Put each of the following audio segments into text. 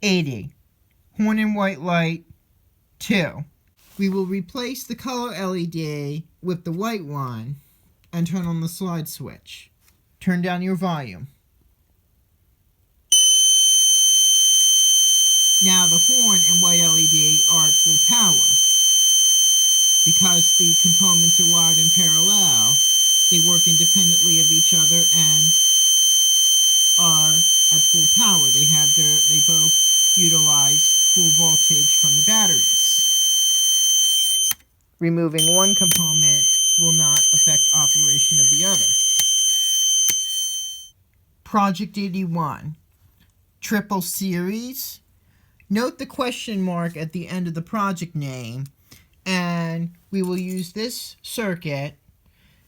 80. Horn and white light, 2. We will replace the color LED with the white one and turn on the slide switch. Turn down your volume. Now the horn and white LED are at full power. Because the components are wired in parallel, they work independently of each other and are at full power. They both utilize full voltage from the batteries. Removing one component will not affect operation of the other. Project 81, triple series. Note the question mark at the end of the project name, and we will use this circuit.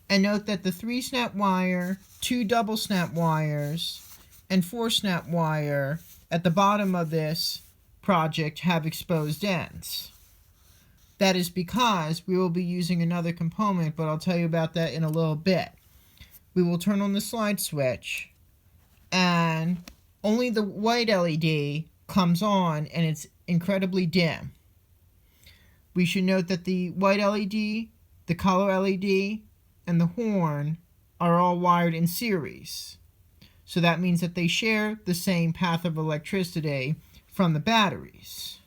And note that the 3-snap wire, 2 double snap wires, and 4-snap wire at the bottom of this project have exposed ends. That is because we will be using another component, but I'll tell you about that in a little bit. We will turn on the slide switch, and only the white LED comes on, and it's incredibly dim. We should note that the white LED, the color LED, and the horn are all wired in series. So that means that they share the same path of electricity from the batteries.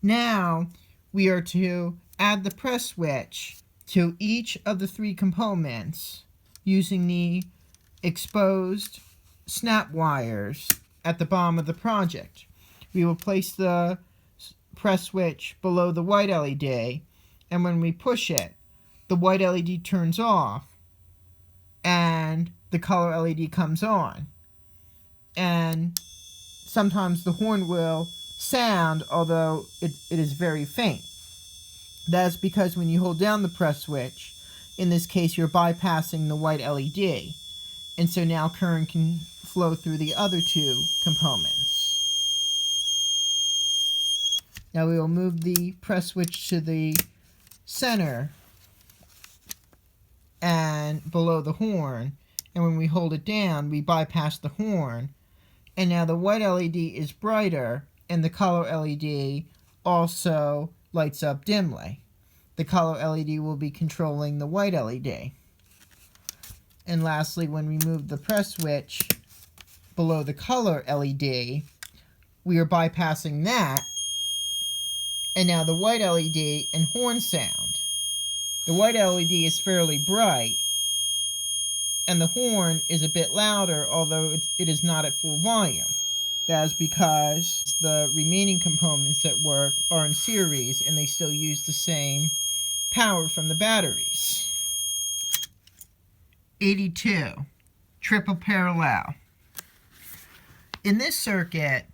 Now we are to add the press switch to each of the 3 components using the exposed snap wires at the bottom of the project. We will place the press switch below the white LED, and when we push it, the white LED turns off and the color LED comes on. And sometimes the horn will sound, although it is very faint. That's because when you hold down the press switch, in this case you're bypassing the white LED, and so now current can flow through the other 2 components. Now we will move the press switch to the center and below the horn, and when we hold it down we bypass the horn, and now the white LED is brighter and the color LED also lights up dimly. The color LED will be controlling the white LED. And lastly, when we move the press switch below the color LED, we are bypassing that, and now the white LED and horn sound. The white LED is fairly bright, and the horn is a bit louder, although it is not at full volume. That is because the remaining components at work are in series and they still use the same power from the batteries. 82. Triple parallel. In this circuit,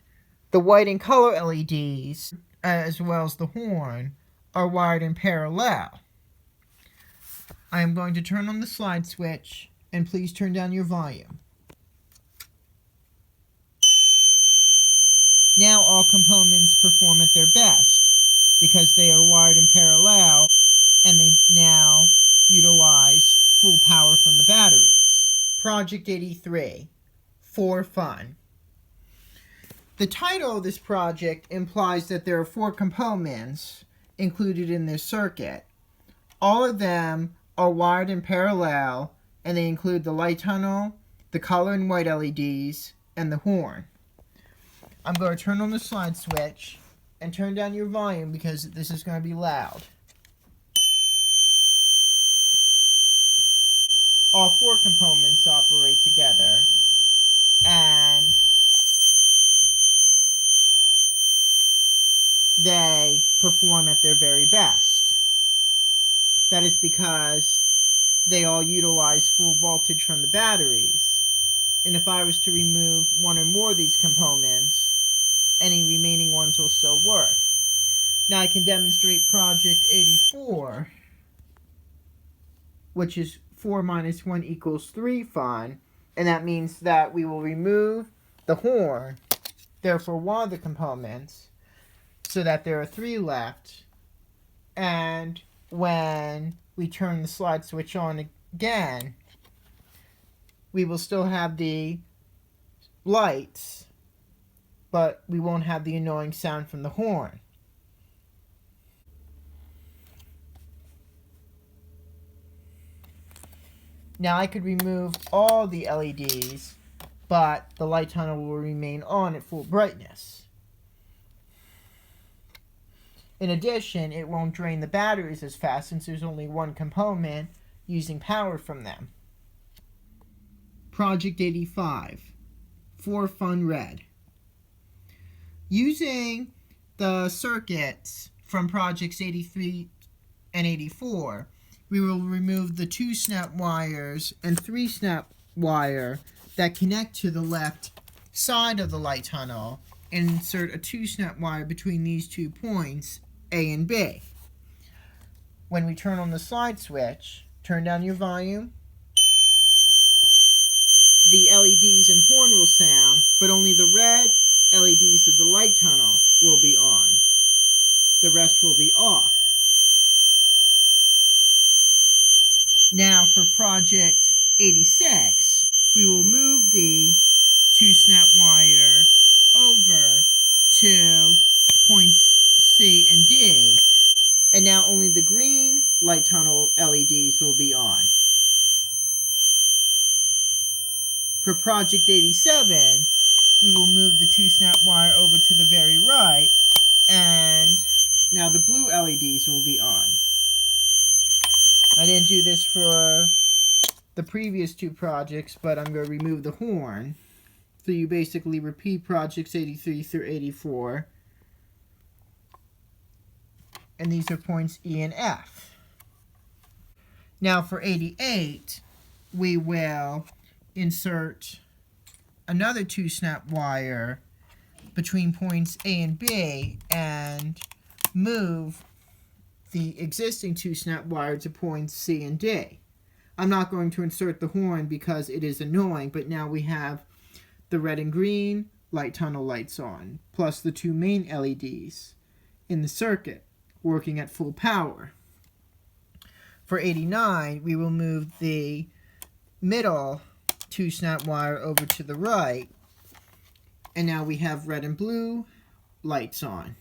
the white and color LEDs, as well as the horn, are wired in parallel. I am going to turn on the slide switch, and please turn down your volume. Now all components perform at their best because they are wired in parallel and they now utilize full power from the batteries. Project 83, For Fun. The title of this project implies that there are 4 components included in this circuit. All of them are wired in parallel, and they include the light tunnel, the color and white LEDs, and the horn. I'm going to turn on the slide switch and turn down your volume because this is going to be loud. All 4 components operate together, and they perform at their very best. That is because they all utilize full voltage from the batteries, and if I was to remove one or more of these components, any remaining ones will still work. Now I can demonstrate Project 84, which is 4 minus 1 equals 3 fun, and that means that we will remove the horn, therefore one of the components, so that there are 3 left, and when we turn the slide switch on again, we will still have the lights but we won't have the annoying sound from the horn. Now I could remove all the LEDs, but the light tunnel will remain on at full brightness. In addition, it won't drain the batteries as fast since there's only one component using power from them. Project 85, For Fun Red. Using the circuits from Projects 83 and 84, we will remove the 2-snap wires and 3-snap wire that connect to the left side of the light tunnel and insert a 2-snap wire between these 2 points, A and B. When we turn on the slide switch, turn down your volume, the LEDs and horn will sound, but only the red LEDs of the light tunnel will be on. The rest will be off. Now for Project 86, we will move the 2-snap wire over to points C and D, and now only the green light tunnel LEDs will be on. For Project 87, we will move the 2-snap wire over to the very right, and now the blue LEDs will be on. I didn't do this for the previous 2 projects, but I'm going to remove the horn. So you basically repeat Projects 83 through 84. And these are points E and F. Now for 88, we will insert another 2-snap wire between points A and B and move the existing 2-snap wire to points C and D. I'm not going to insert the horn because it is annoying, but now we have the red and green light tunnel lights on, plus the 2 main LEDs in the circuit working at full power. For 89, we will move the middle 2-snap wire over to the right, and now we have red and blue lights on.